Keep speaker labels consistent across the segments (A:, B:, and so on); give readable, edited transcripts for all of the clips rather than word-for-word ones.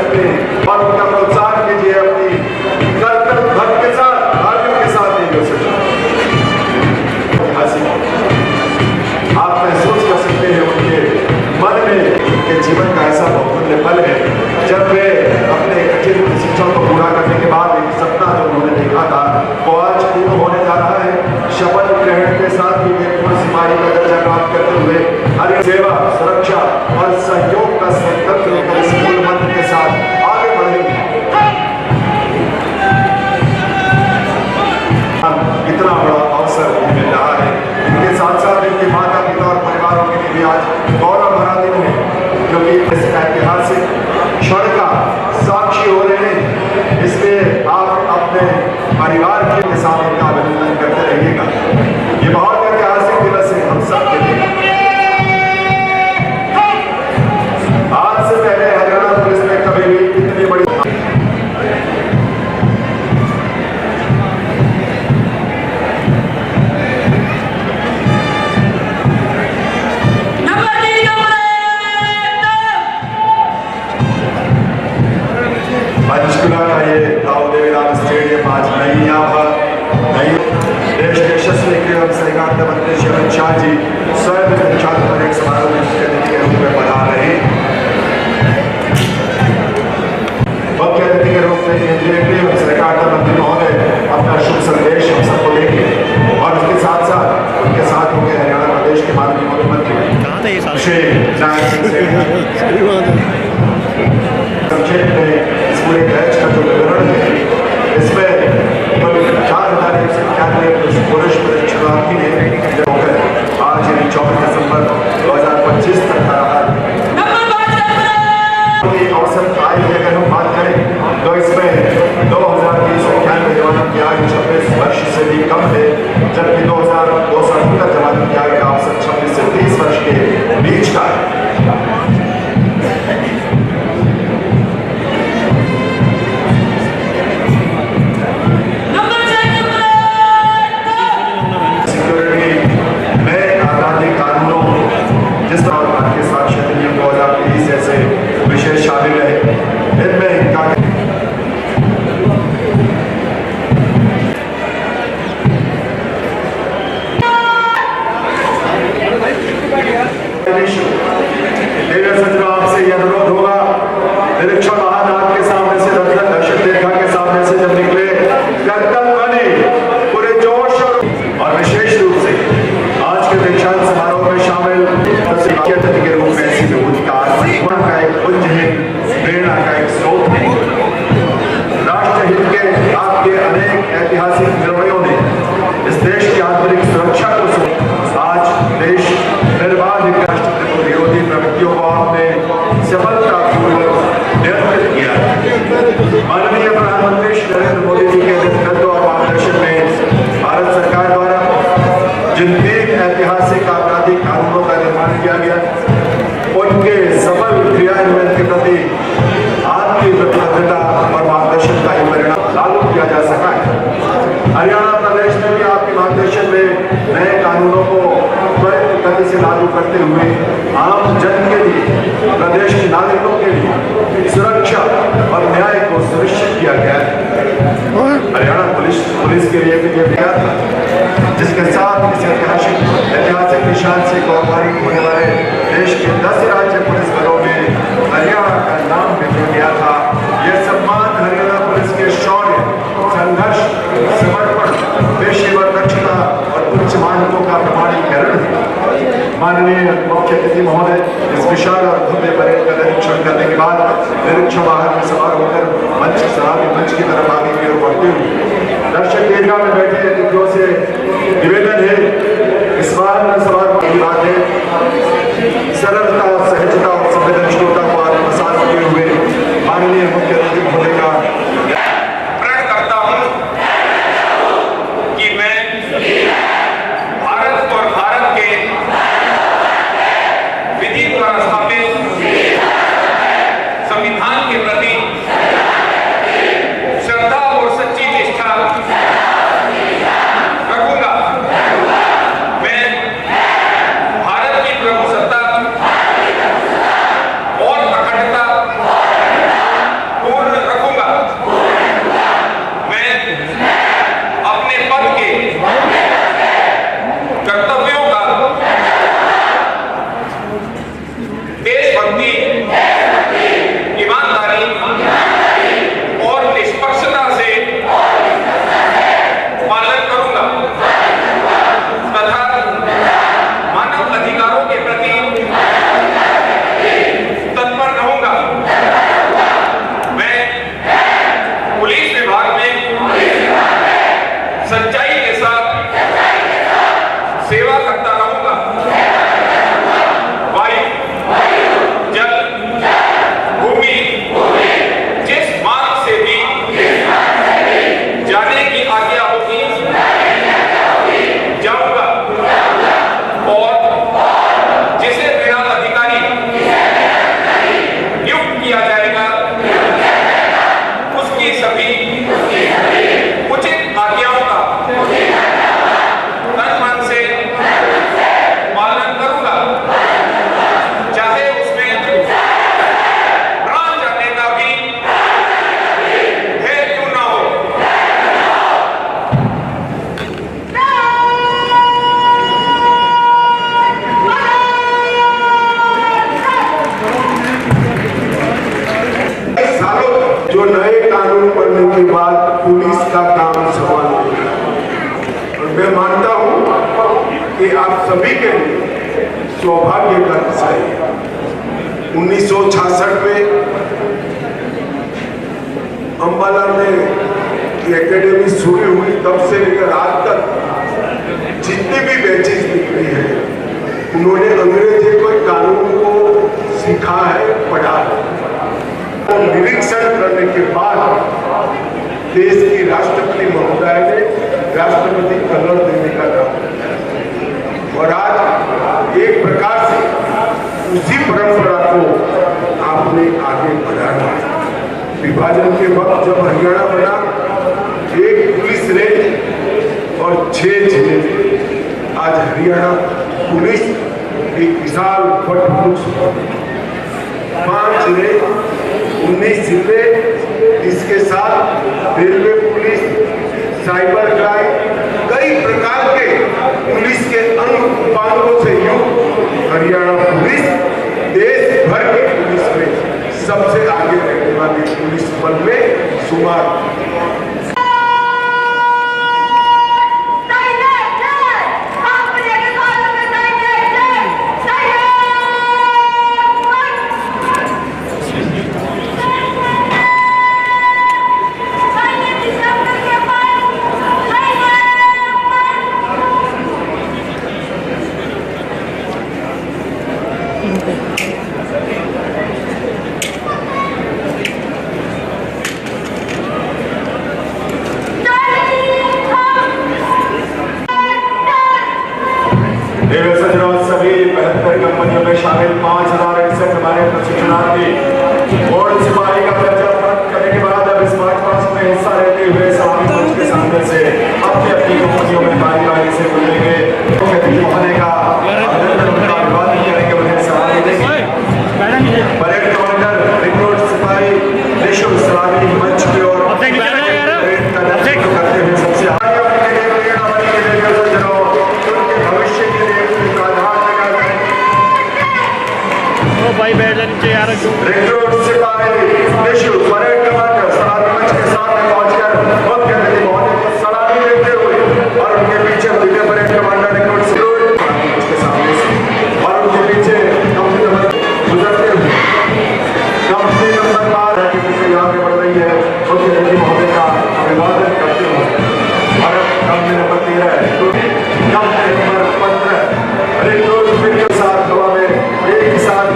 A: सकते हैं और उनका प्रोत्साहन कीजिए अपनी कर्तव्य भक्त के साथ, भाइयों के साथ नहीं हो सकता। आप महसूस कर सकते हैं उनके मन में उनके जीवन का ऐसा बहुमूल्य फल है जब वे अपने कठिन शिक्षण को पूरा करने के बाद एक सपना जो उन्होंने देखा था वो आज पूर्ण होने जा रहा है। शपथ ग्रहण के साथ ही वे पूर्ण सिपाही का दर्जा प्राप्त करते हुए हर सेवा, सुरक्षा और सहयोग का संकल्प लेकर इस मूल मंत्र के साथ आगे बढ़ेंगे। कितना बड़ा अवसर मिल रहा है। इनके साथ साथ इनके माता पिता और परिवारों के लिए भी आज गौरव भरा दिन है, क्योंकि इस ऐतिहासिक क्षण का साक्षी हो रहे हैं। इसलिए आप अपने परिवार के साथ इनका अभिनंदन करते रहिएगा। ये बहुत ऐतिहासिक दिवस है हम सब के लिए। आज से पहले हरियाणा पुलिस में कभी भी इतनी बड़ी पंचकुला का ये राव देवीलाल स्टेडियम आज नई देश के यशस्वी एवं सहकारिता मंत्री श्री अमित शाह जी स्वयं दीक्षांत पर एक समारोह में मुख्य अतिथि के रूप में पधार रहे हैं। मुख्य अतिथि के रूप में केंद्रीय गृह एवं सहकारिता मंत्री महोदय अपना शुभ संदेश हम सबको देंगे और उसके साथ साथ उनके साथ होंगे हरियाणा प्रदेश के माननीय मुख्यमंत्री श्री नारायण सिंह। संक्षेप में इस पूरे बैच का जो विवरण है इसमें 4,191 पुरुष परीक्षार्थी ने आज यानी 24 दिसंबर 2025 तक का रहा औसत आयु की अगर हम बात करें तो इसमें 2,391 जवानों की आयु 26 वर्ष से भी कम है, जबकि 2,278 जवानों की आयु का औसत 26 से 30 वर्ष के बीच का है। माननीय प्रधानमंत्री श्री नरेंद्र मोदी जी के नेतृत्व और मार्गदर्शन में भारत सरकार द्वारा जिन 3 ऐतिहासिक आपराधिक कानूनों का निर्माण किया गया उनके सफल क्रियान्वयन के प्रति आपकी प्रतिबद्धता और मार्गदर्शन का ही परिणाम लागू किया जा सका है। हरियाणा प्रदेश में भी आपके मार्गदर्शन में नए कानूनों को त्वरित गति से लागू करते हुए आम जन के लिए, प्रदेश के नागरिकों के लिए सुरक्षा और न्याय को सुनिश्चित किया गया है। हरियाणा पुलिस के लिए भी ये दिया था, जिसके साथ इस ऐतिहासिक निशान से गौरवान्वित होने वाले देश के 10 राज्य पुलिस बलों में हरियाणा का नाम भी जोड़ दिया था। यह सम्मान हरियाणा पुलिस के शौर्य, संघर्ष, समर्पण, पेशेवर दक्षता और उच्च मानकों का प्रमाणीकरण है। माननीय मुख्य अतिथि महोदय इस विशाल और भव्य परेड का निरीक्षण करने के बाद निरीक्षण वाहन में सवार होकर मंच की तरफ आगे की ओर बढ़ते हुए दर्शक दीर्घा में बैठे अतिथियों से निवेदन है इस वाहन में सवार होने की बात है सरलता, सहजता और संवेदनशीलता को आत्मसात किए हुए माननीय मुख्य अतिथि महोदय का
B: प्रण करता हूं कि मैं भारत और भारत के विधि द्वारा स्थापित संविधान के प्रति श्रद्धा और सच्ची निष्ठा रखूंगा। मैं भारत की प्रभुसत्ता और अखंडता
A: नए कानून बनने के बाद पुलिस का काम सवाल नहीं है। और मैं मानता हूं कि आप सभी के लिए सौभाग्य का विषय है। 1966 में अंबाला में एकेडमी शुरू हुई, तब से लेकर आज तक जितने भी बैचेस निकली हैं, उन्होंने अंग्रेजी को कानून को सीखा है, पढ़ा है। निरीक्षण करने के बाद देश की राष्ट्रपति महोदय ने राष्ट्रपति कलर देने का काम किया और आज एक प्रकार से उसी परंपरा को आपने आगे बढ़ाया। विभाजन के वक्त जब हरियाणा बना, एक पुलिस रेंज और 6 जिले। आज हरियाणा पुलिस एक विशाल वटवृक्ष, 5 जिले, 19 जिले, इसके साथ रेलवे पुलिस, साइबर क्राइम, कई प्रकार के पुलिस के अनुपांगों से युक्त हरियाणा पुलिस देश भर के पुलिस में सबसे आगे रहने वाली पुलिस बल में शुमार। सभी 75 कंपनियों में शामिल 5061 हमारे प्रशिक्षणार्थी बोर्ड सिपाही का दर्जा प्राप्त करने के बाद अब इस मार्च पास्ट में हिस्सा लेते हुए सलामी मंच के सामने से अपनी अपनी कंपनियों में बारी बारी से मिलेंगे। होने का अभिवादन करेंगे, उन्हें सलामी देंगे। परेड कमांडर रिक्रूट सिपाही निशुल्क सलामी मंच की ओर करते हुए सबसे
C: भाई बैठ जा नीचे यार।
A: रिक्रूट सिपाही निशुल्क परेड कमांडर सलामी मंच के सामने पहुंचकर मुख्य अतिथि महोदय को सलामी देते हुए और उनके पीछे द्वितीय परेड कमांडर रिक्रूट मंच के सामने से और उनके पीछे कंपनी नंबर गुजरते हुए कंपनी नंबर 12 के पीछे आगे बढ़ रही है मुख्य अतिथि महोदय का अभिवादन करते हुए और company number 13 company number 15 recruit के साथ हवा में एक साथ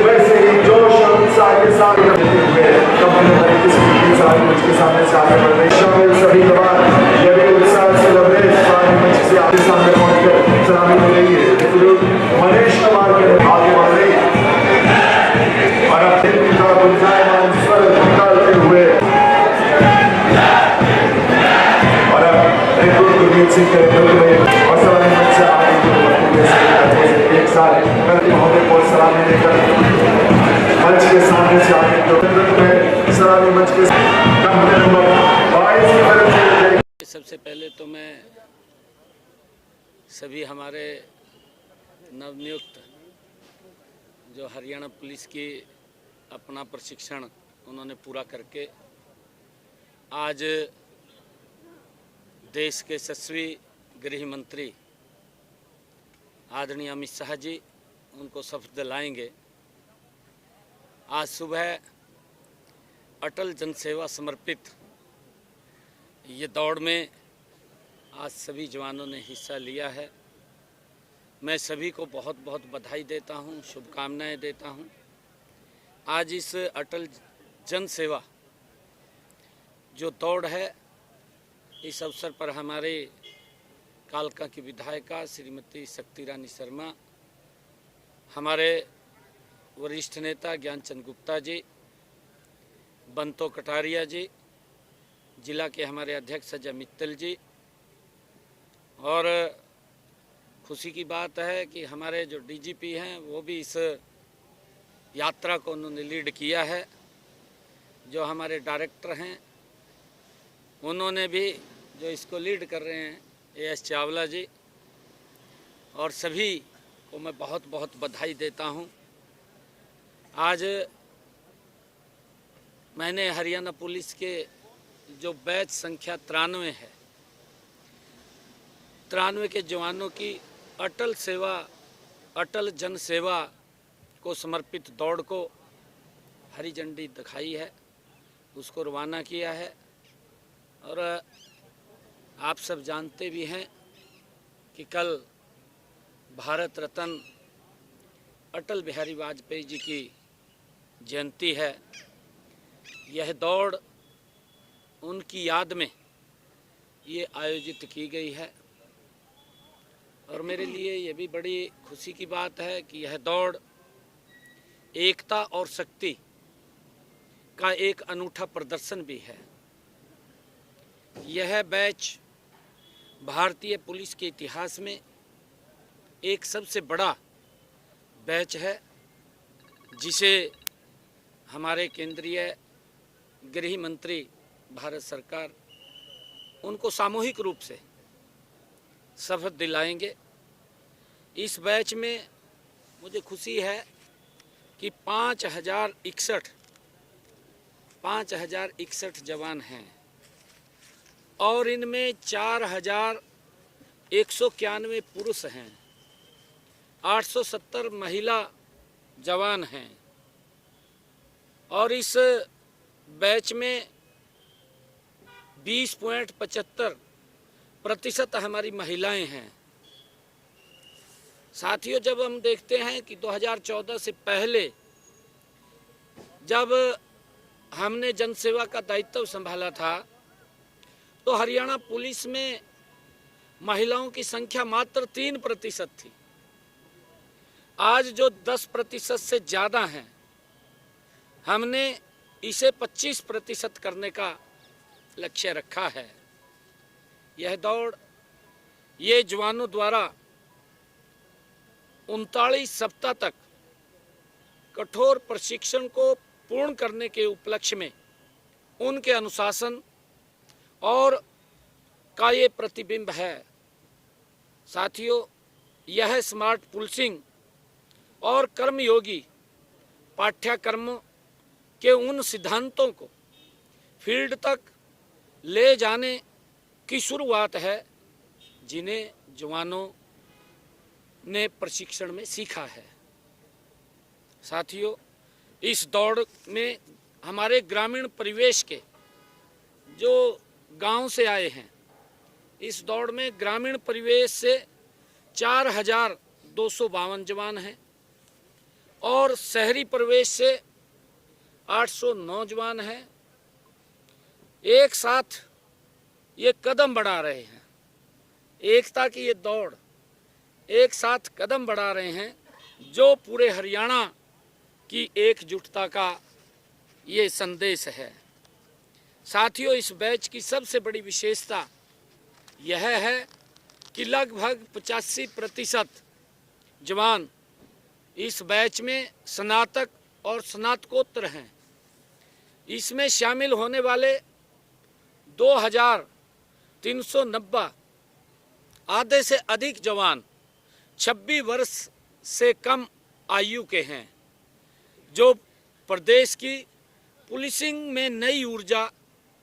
A: वैसे ही जोश और उत्साह के साथ के सामने से आगे बढ़ रही शामिल सभी जवान ये भी उत्साह से लबरेज से आगे सामने पहुंचकर सलामी दे रही है। मनीष कुमार के आगे बढ़ रही और अब का गुंजायमान स्वर निकालते हुए और अब रिक्रूट गुरमीत सिंह के और सलामी मंच से आगे एक साथ महोदय को सलामी देकर मंच के सामने से आगे सलामी मंच के नंबर 22 की तरफ से।
C: सबसे पहले तो मैं सभी हमारे नवनियुक्त जो हरियाणा पुलिस की अपना प्रशिक्षण उन्होंने पूरा करके आज देश के यशस्वी गृह मंत्री आदरणीय अमित शाह जी उनको शपथ दिलाएंगे। आज सुबह अटल जनसेवा समर्पित ये दौड़ में आज सभी जवानों ने हिस्सा लिया है। मैं सभी को बहुत बहुत बधाई देता हूँ, शुभकामनाएं देता हूँ। आज इस अटल जनसेवा जो दौड़ है, इस अवसर पर हमारे कालका की विधायिका श्रीमती शक्ति रानी शर्मा, हमारे वरिष्ठ नेता ज्ञानचंद गुप्ता जी, बंतो कटारिया जी, जिला के हमारे अध्यक्ष अजय मित्तल जी, और खुशी की बात है कि हमारे जो डीजीपी हैं वो भी इस यात्रा को उन्होंने लीड किया है। जो हमारे डायरेक्टर हैं उन्होंने भी जो इसको लीड कर रहे हैं एएस चावला जी, और सभी को मैं बहुत बहुत बधाई देता हूं। आज मैंने हरियाणा पुलिस के जो बैच संख्या 93 है, 93 के जवानों की अटल जन सेवा को समर्पित दौड़ को हरी झंडी दिखाई है, उसको रवाना किया है। और आप सब जानते भी हैं कि कल भारत रत्न अटल बिहारी वाजपेयी जी की जयंती है। यह दौड़ उनकी याद में ये आयोजित की गई है और मेरे लिए ये भी बड़ी खुशी की बात है कि यह दौड़ एकता और शक्ति का एक अनूठा प्रदर्शन भी है। यह बैच भारतीय पुलिस के इतिहास में एक सबसे बड़ा बैच है, जिसे हमारे केंद्रीय गृह मंत्री भारत सरकार उनको सामूहिक रूप से शपथ दिलाएंगे। इस बैच में मुझे खुशी है कि 5061 जवान हैं और इनमें 4191 पुरुष हैं, 870 महिला जवान हैं और इस बैच में 20.75% हमारी महिलाएं हैं। साथियों, जब हम देखते हैं कि 2014 से पहले जब हमने जनसेवा का दायित्व संभाला था तो हरियाणा पुलिस में महिलाओं की संख्या मात्र 3% थी। आज जो 10% से ज़्यादा हैं, हमने इसे 25% करने का लक्ष्य रखा है। यह दौड़ ये जवानों द्वारा 39 सप्ताह तक कठोर प्रशिक्षण को पूर्ण करने के उपलक्ष्य में उनके अनुशासन और का ये प्रतिबिंब है। साथियों, यह स्मार्ट पुलिसिंग और कर्मयोगी पाठ्यक्रम के उन सिद्धांतों को फील्ड तक ले जाने की शुरुआत है जिन्हें जवानों ने प्रशिक्षण में सीखा है। साथियों, इस दौड़ में हमारे ग्रामीण परिवेश के जो गांव से आए हैं, इस दौड़ में ग्रामीण परिवेश से 4252 जवान हैं और शहरी परिवेश से 809 जवान हैं। एक साथ ये कदम बढ़ा रहे हैं, एकता की ये दौड़ एक साथ कदम बढ़ा रहे हैं, जो पूरे हरियाणा की एकजुटता का ये संदेश है। साथियों, इस बैच की सबसे बड़ी विशेषता यह है कि लगभग 85% जवान इस बैच में स्नातक और स्नातकोत्तर हैं। इसमें शामिल होने वाले 2390 आधे से अधिक जवान 26 वर्ष से कम आयु के हैं, जो प्रदेश की पुलिसिंग में नई ऊर्जा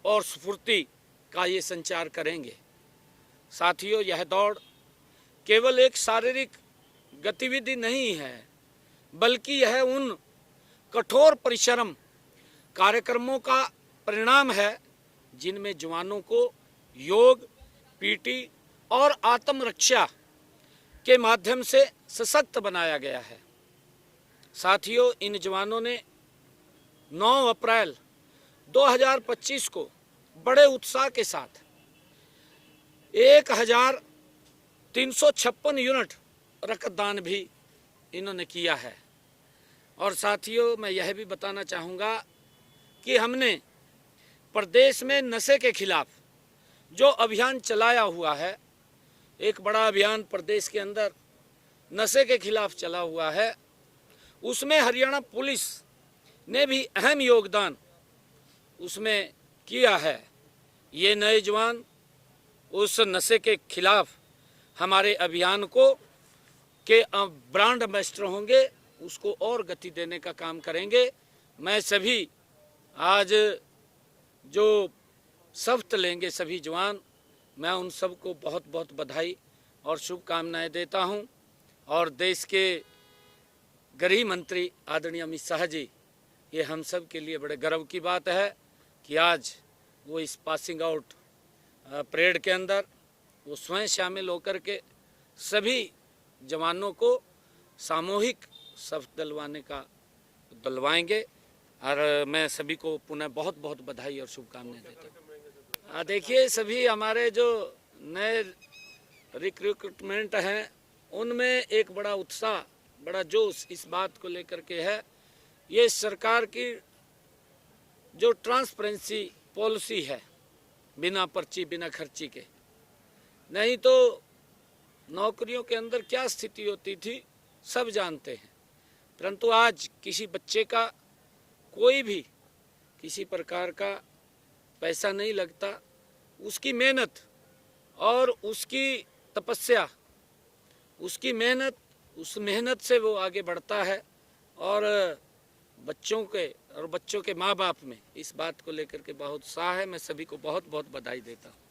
C: और स्फूर्ति का ये संचार करेंगे। साथियों, यह दौड़ केवल एक शारीरिक गतिविधि नहीं है, बल्कि यह उन कठोर परिश्रम कार्यक्रमों का परिणाम है जिनमें जवानों को योग, पीटी और आत्मरक्षा के माध्यम से सशक्त बनाया गया है। साथियों, इन जवानों ने 9 अप्रैल 2025 को बड़े उत्साह के साथ 1356 यूनिट रक्तदान भी इन्होंने किया है। और साथियों, मैं यह भी बताना चाहूँगा कि हमने प्रदेश में नशे के खिलाफ जो अभियान चलाया हुआ है, एक बड़ा अभियान प्रदेश के अंदर नशे के खिलाफ चला हुआ है, उसमें हरियाणा पुलिस ने भी अहम योगदान उसमें किया है। ये नए जवान उस नशे के खिलाफ हमारे अभियान को के ब्रांड एम्बेसडर होंगे, उसको और गति देने का काम करेंगे। मैं सभी आज जो शपथ लेंगे सभी जवान, मैं उन सबको बहुत बहुत बधाई और शुभकामनाएं देता हूं। और देश के गृह मंत्री आदरणीय अमित शाह जी, ये हम सब के लिए बड़े गर्व की बात है कि आज वो इस पासिंग आउट परेड के अंदर वो स्वयं शामिल होकर के सभी जवानों को सामूहिक शपथ दिलवाएंगे। और मैं सभी को पुनः बहुत बहुत बधाई और शुभकामनाएं देता हूँ। देखिए, सभी हमारे जो नए रिक्रूटमेंट हैं उनमें एक बड़ा उत्साह, बड़ा जोश इस बात को लेकर के है। ये सरकार की जो ट्रांसपेरेंसी पॉलिसी है, बिना पर्ची बिना खर्ची के, नहीं तो नौकरियों के अंदर क्या स्थिति होती थी सब जानते हैं। परंतु आज किसी बच्चे का कोई भी किसी प्रकार का पैसा नहीं लगता, उसकी मेहनत और उसकी तपस्या, उसकी मेहनत, उस मेहनत से वो आगे बढ़ता है। और बच्चों के माँ बाप में इस बात को लेकर के बहुत उत्साह है। मैं सभी को बहुत बहुत बधाई देता हूँ।